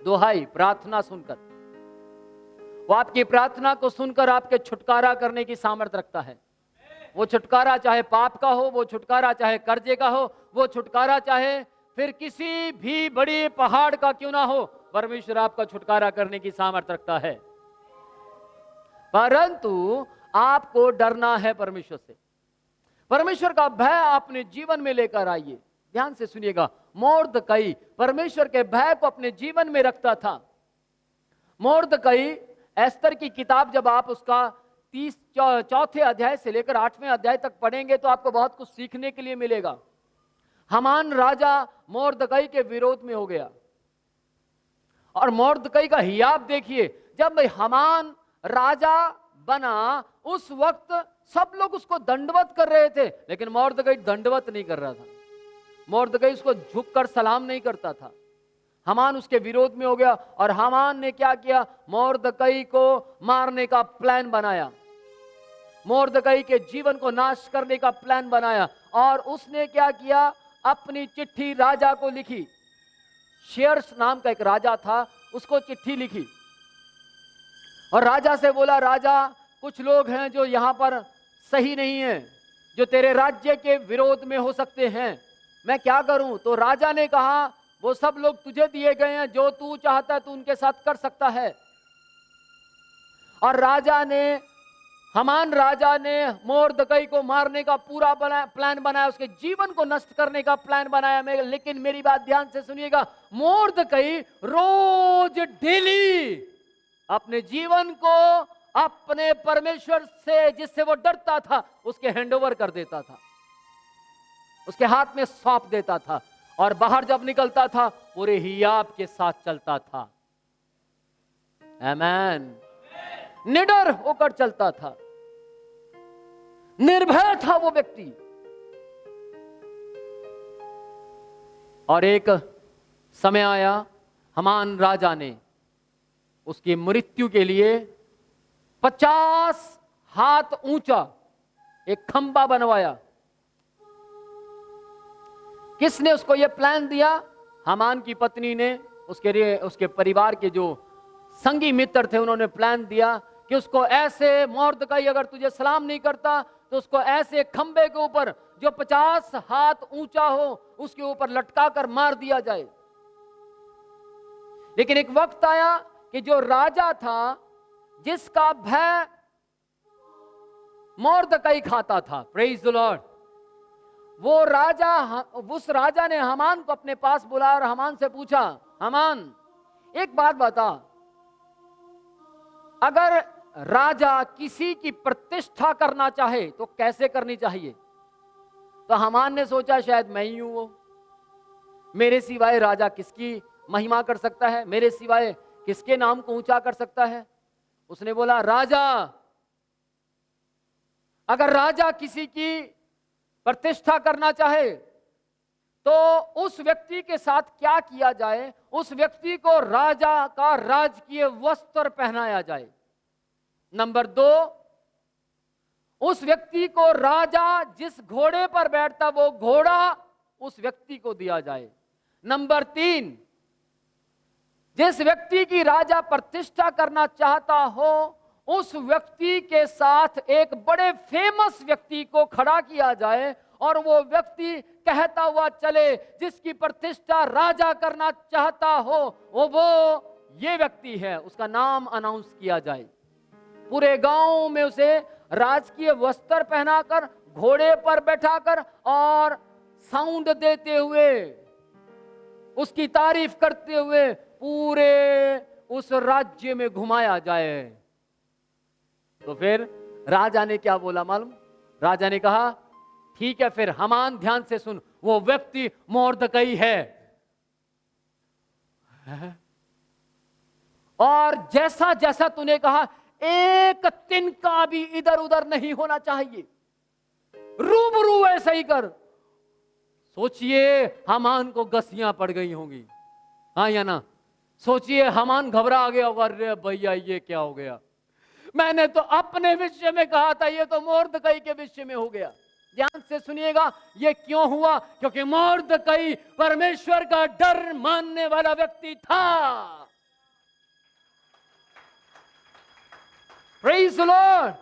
दुहाई, प्रार्थना सुनकर, वो आपकी प्रार्थना को सुनकर आपके छुटकारा करने की सामर्थ्य रखता है। वो छुटकारा चाहे पाप का हो, वो छुटकारा चाहे कर्जे का हो, वो छुटकारा चाहे फिर किसी भी बड़ी पहाड़ का क्यों ना हो, परमेश्वर आपका छुटकारा करने की सामर्थ्य रखता है। परंतु आपको डरना है परमेश्वर से। परमेश्वर का भय अपने जीवन में लेकर आइए। ध्यान से सुनिएगा, मोर्दकई परमेश्वर के भय को अपने जीवन में रखता था। मोर्दकई, एस्तर की किताब जब आप उसका 34 अध्याय से लेकर 8वें अध्याय तक पढ़ेंगे तो आपको बहुत कुछ सीखने के लिए मिलेगा। हामान राजा मोर्दकई के विरोध में हो गया, और मोर्दकई का हियाब देखिए। जब हामान राजा बना उस वक्त सब लोग उसको दंडवत कर रहे थे, लेकिन मोर्दकई दंडवत नहीं कर रहा था। मोर्दकई उसको झुककर सलाम नहीं करता था। हामान उसके विरोध में हो गया, और हामान ने क्या किया, मोर्दकई को मारने का प्लान बनाया, मोर्दकई के जीवन को नाश करने का प्लान बनाया। और उसने क्या किया, अपनी चिट्ठी राजा को लिखी। शेयर्स नाम का एक राजा था, उसको चिट्ठी लिखी और राजा से बोला, राजा कुछ लोग हैं जो यहां पर सही नहीं है, जो तेरे राज्य के विरोध में हो सकते हैं, मैं क्या करूं। तो राजा ने कहा, वो सब लोग तुझे दिए गए हैं, जो तू चाहता है तू उनके साथ कर सकता है। और हामान राजा ने मोर्दकई को मारने का पूरा प्लान बनाया, उसके जीवन को नष्ट करने का प्लान बनाया। लेकिन मेरी बात ध्यान से सुनिएगा, मोर्दकई रोज डेली अपने जीवन को अपने परमेश्वर से, जिससे वो डरता था, उसके हैंडओवर कर देता था, उसके हाथ में सौंप देता था, और बाहर जब निकलता था पूरे हियाब के साथ चलता था। आमेन। निडर होकर चलता था, निर्भय था वो व्यक्ति। और एक समय आया, हामान राजा ने उसकी मृत्यु के लिए 50 हाथ ऊंचा एक खंबा बनवाया। किसने उसको यह प्लान दिया? हामान की पत्नी ने, उसके परिवार के जो संगी मित्र थे उन्होंने प्लान दिया कि उसको ऐसे, मोर्दकई अगर तुझे सलाम नहीं करता तो उसको ऐसे खंबे के ऊपर जो 50 हाथ ऊंचा हो उसके ऊपर लटका कर मार दिया जाए। लेकिन एक वक्त आया कि जो राजा था, जिसका भय मोर्दकई खाता था, प्रेज द लॉर्ड, उस राजा ने हामान को अपने पास बुलाया और हामान से पूछा, हामान एक बात बता, अगर राजा किसी की प्रतिष्ठा करना चाहे तो कैसे करनी चाहिए? तो हामान ने सोचा शायद मैं ही हूं वो, मेरे सिवाय राजा किसकी महिमा कर सकता है, मेरे सिवाय किसके नाम को ऊंचा कर सकता है। उसने बोला, राजा, अगर राजा किसी की प्रतिष्ठा करना चाहे तो उस व्यक्ति के साथ क्या किया जाए? उस व्यक्ति को राजा का राजकीय वस्त्र पहनाया जाए। नंबर 2, उस व्यक्ति को राजा जिस घोड़े पर बैठता वो घोड़ा उस व्यक्ति को दिया जाए। नंबर 3, जिस व्यक्ति की राजा प्रतिष्ठा करना चाहता हो उस व्यक्ति के साथ एक बड़े फेमस व्यक्ति को खड़ा किया जाए और वो व्यक्ति कहता हुआ चले, जिसकी प्रतिष्ठा राजा करना चाहता हो वो ये व्यक्ति है, उसका नाम अनाउंस किया जाए। पूरे गांव में उसे राजकीय वस्त्र पहनाकर, घोड़े पर बैठाकर और साउंड देते हुए, उसकी तारीफ करते हुए पूरे उस राज्य में घुमाया जाए। तो फिर राजा ने क्या बोला मालूम? राजा ने कहा, ठीक है, फिर हामान ध्यान से सुन, वो व्यक्ति मोर्दकई है, और जैसा जैसा तूने कहा एक तिनका भी इधर उधर नहीं होना चाहिए, रूबरू ऐसा ही कर। सोचिए हामान को गसियां पड़ गई होंगी, हाँ या ना? सोचिए हामान घबरा गया होगा, अरे भैया ये क्या हो गया, मैंने तो अपने विषय में कहा था, ये तो मोर्दकई के विषय में हो गया। ध्यान से सुनिएगा, ये क्यों हुआ? क्योंकि मोर्दकई परमेश्वर का डर मानने वाला व्यक्ति था। Praise the Lord.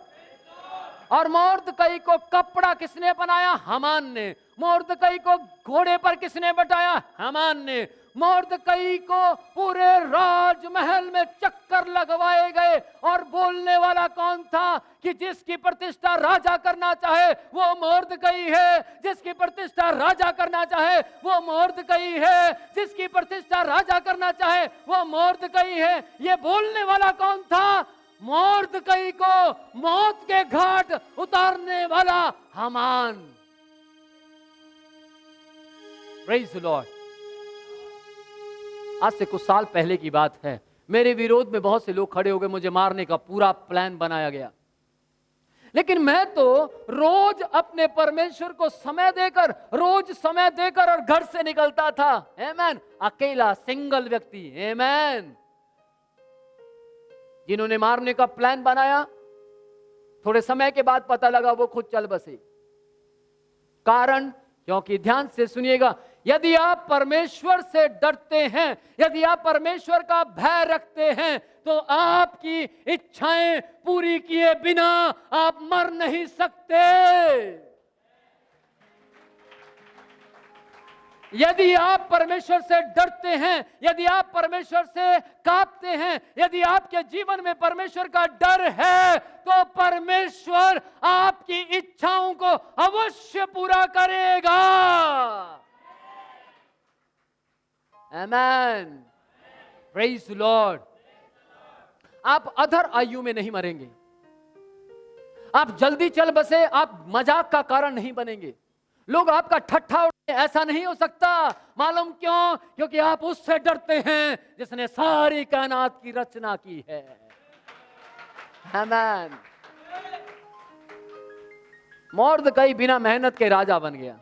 और मोर्दकई को कपड़ा किसने बनाया? हामान ने। मोर्दकई को घोड़े पर किसने बैठाया? हामान ने। मोर्दकई को पूरे राजमहल में चक्कर लगवाए गए, और बोलने वाला कौन था कि जिसकी प्रतिष्ठा राजा करना चाहे वो मोर्दकई है, जिसकी प्रतिष्ठा राजा करना चाहे वो मोर्दकई है, जिसकी प्रतिष्ठा राजा करना चाहे वो मोर्दकई है। ये बोलने वाला कौन था? मोर्दकई को मौत के घाट उतारने वाला हामान। Praise the Lord. आज से कुछ साल पहले की बात है, मेरे विरोध में बहुत से लोग खड़े हो गए, मुझे मारने का पूरा प्लान बनाया गया। लेकिन मैं तो रोज अपने परमेश्वर को समय देकर, रोज समय देकर और घर से निकलता था। आमेन। अकेला सिंगल व्यक्ति। आमेन। जिन्होंने मारने का प्लान बनाया, थोड़े समय के बाद पता लगा वो खुद चल बसे। कारण, क्योंकि ध्यान से सुनिएगा, यदि आप परमेश्वर से डरते हैं, यदि आप परमेश्वर का भय रखते हैं, तो आपकी इच्छाएं पूरी किए बिना आप मर नहीं सकते। यदि आप परमेश्वर से डरते हैं, यदि आप परमेश्वर से कांपते हैं, यदि आपके जीवन में परमेश्वर का डर है, तो परमेश्वर आपकी इच्छाओं को अवश्य पूरा करेगा। आमेन। Praise the Lord. आप अधर आयु में नहीं मरेंगे, आप जल्दी चल बसे, आप मजाक का कारण नहीं बनेंगे, लोग आपका ठट्ठा उड़ाएं, ऐसा नहीं हो सकता। मालूम क्यों? क्योंकि आप उससे डरते हैं जिसने सारी कायनात की रचना की है। आमेन। मोर्दकई बिना मेहनत के राजा बन गया,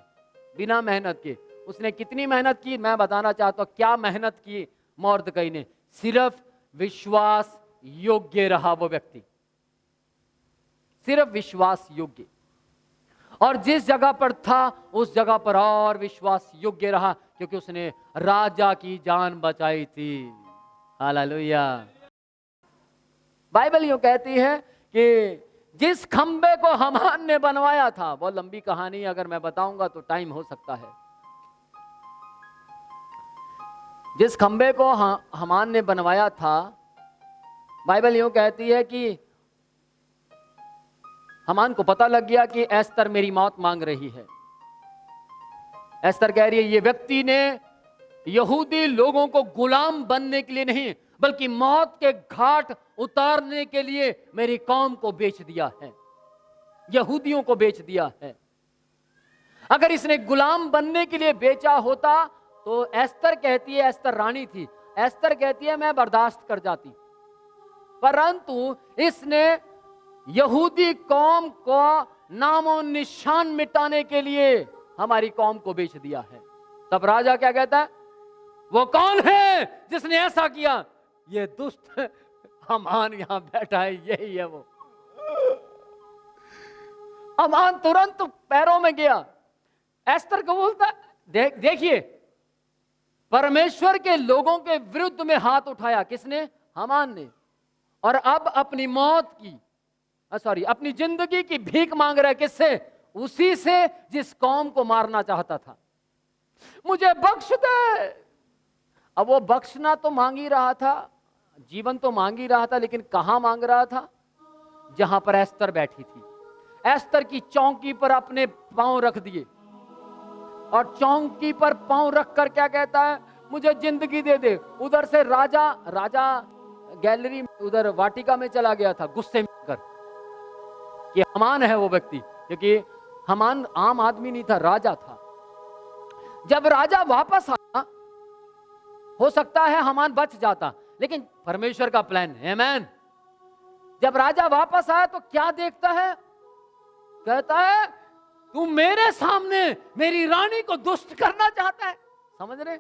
बिना मेहनत के। उसने कितनी मेहनत की मैं बताना चाहता हूं। क्या मेहनत की मोर्दकई ने? सिर्फ विश्वास योग्य रहा वो व्यक्ति, सिर्फ विश्वास योग्य। और जिस जगह पर था उस जगह पर और विश्वास योग्य रहा, क्योंकि उसने राजा की जान बचाई थी। हालेलुया। बाइबल यूं कहती है कि जिस खंबे को हामान ने बनवाया था, बहुत लंबी कहानी, अगर मैं बताऊंगा तो टाइम हो सकता है। जिस खंबे को हामान ने बनवाया था, बाइबल यूं कहती है कि हामान को पता लग गया कि एस्तर मेरी मौत मांग रही है। एस्तर कह रही है, ये व्यक्ति ने यहूदी लोगों को गुलाम बनने के लिए नहीं, बल्कि मौत के घाट उतारने के लिए मेरी कौम को बेच दिया है, यहूदियों को बेच दिया है। अगर इसने गुलाम बनने के लिए बेचा होता तो एस्तर कहती है, एस्तर रानी थी, एस्तर कहती है मैं बर्दाश्त कर जाती, परंतु इसने यहूदी कौम को नामो निशान मिटाने के लिए हमारी कौम को बेच दिया है। तब राजा क्या कहता है? वो कौन है जिसने ऐसा किया? ये दुष्ट हामान यहां बैठा है, यही है वो। हामान तुरंत पैरों में गया, एस्तर को बोलता देखिए, परमेश्वर के लोगों के विरुद्ध में हाथ उठाया किसने? हामान ने। और अब अपनी मौत की, सॉरी, अपनी जिंदगी की भीख मांग रहा है किससे? उसी से जिस कौम को मारना चाहता था। मुझे बख्श दे। अब वो बख्शना तो मांग ही रहा था, जीवन तो मांग ही रहा था, लेकिन कहां मांग रहा था? जहां पर एस्तर बैठी थी। एस्तर की चौकी पर अपने पांव रख दिए, और चौकी पर पांव रखकर क्या कहता है? मुझे जिंदगी दे दे। उधर से राजा गैलरी, उधर वाटिका में चला गया था गुस्से में कर कि हामान है वो व्यक्ति, क्योंकि हामान आम आदमी नहीं था, राजा था। जब राजा वापस आया, हो सकता है हामान बच जाता, लेकिन परमेश्वर का प्लान है। आमेन। जब राजा वापस आया तो क्या देखता है? कहता है तू मेरे सामने मेरी रानी को दुष्ट करना चाहता है। समझ रहे?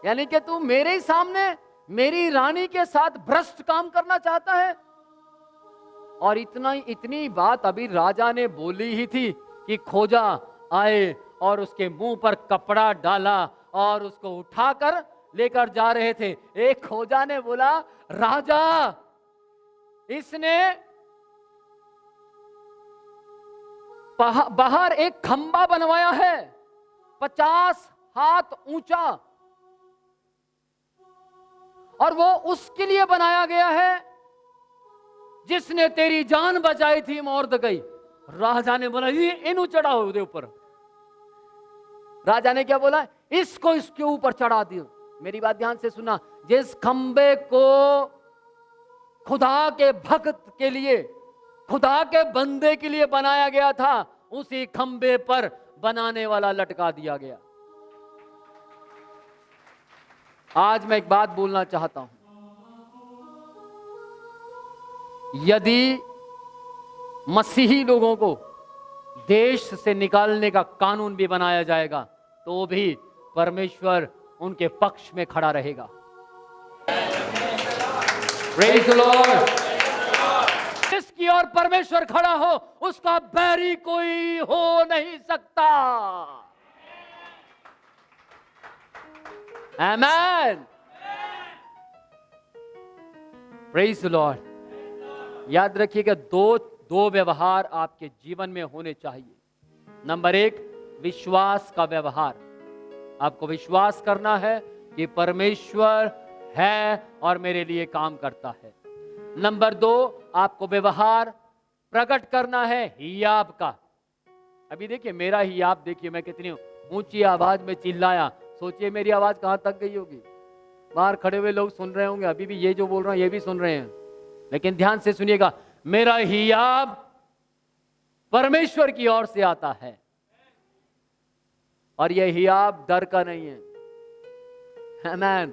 यानी कि तू मेरे ही सामने मेरी रानी के साथ भ्रष्ट काम करना चाहता है। और इतनी बात अभी राजा ने बोली ही थी कि खोजा आए और उसके मुंह पर कपड़ा डाला और उसको उठाकर लेकर जा रहे थे। एक खोजा ने बोला, राजा, इसने बाहर एक खंबा बनवाया है 50 हाथ ऊंचा, और वो उसके लिए बनाया गया है जिसने तेरी जान बचाई थी मोर्दकई। राजा ने बोला ये इन्हों चढ़ाओ उसके ऊपर। राजा ने क्या बोला? इसको इसके ऊपर चढ़ा दियो। मेरी बात ध्यान से सुना, जिस खंबे को खुदा के भक्त के लिए, खुदा के बंदे के लिए बनाया गया था, उसी खंबे पर बनाने वाला लटका दिया गया। आज मैं एक बात बोलना चाहता हूं, यदि मसीही लोगों को देश से निकालने का कानून भी बनाया जाएगा तो भी परमेश्वर उनके पक्ष में खड़ा रहेगा। Praise the Lord. जिसकी ओर परमेश्वर खड़ा हो उसका बैरी कोई हो नहीं सकता। आमेन। Praise the Lord. याद रखिएगा, दो व्यवहार आपके जीवन में होने चाहिए। नंबर 1, विश्वास का व्यवहार। आपको विश्वास करना है कि परमेश्वर है और मेरे लिए काम करता है। नंबर 2, आपको व्यवहार प्रकट करना है हियाब का। अभी देखिए मेरा हियाब, देखिए मैं कितनी ऊंची आवाज में चिल्लाया। सोचिए मेरी आवाज कहां तक गई होगी। बाहर खड़े हुए लोग सुन रहे होंगे, अभी भी ये जो बोल रहा हूं ये भी सुन रहे हैं। लेकिन ध्यान से सुनिएगा, मेरा हियाब परमेश्वर की ओर से आता है, और यह हियाब डर का नहीं है। आमेन।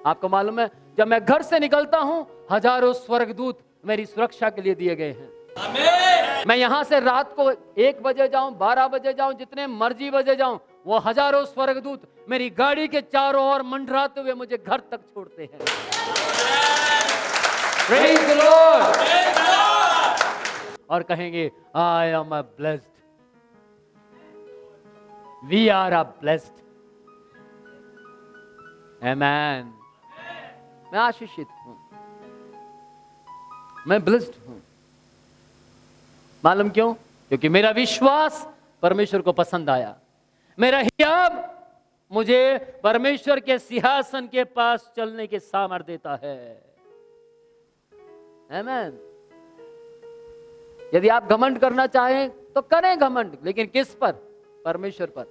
आपको मालूम है, जब मैं घर से निकलता हूं, हजारों स्वर्गदूत मेरी सुरक्षा के लिए दिए गए हैं। आमेन। मैं यहां से रात को 1 बजे जाऊं, 12 बजे जाऊं, जितने मर्जी बजे जाऊं, वो हजारों स्वर्गदूत मेरी गाड़ी के चारों ओर मंडराते हुए मुझे घर तक छोड़ते हैं। Praise the Lord. और कहेंगे I am a blessed, we are a blessed. Amen. मैं आशीषित हूं, मैं ब्लेस्ड हूं। मालूम क्यों? क्योंकि मेरा विश्वास परमेश्वर को पसंद आया। मेरा हियाब मुझे परमेश्वर के सिंहासन के पास चलने के सामर्थ्य देता है। आमेन। यदि आप घमंड करना चाहें तो करें घमंड, लेकिन किस पर? परमेश्वर पर।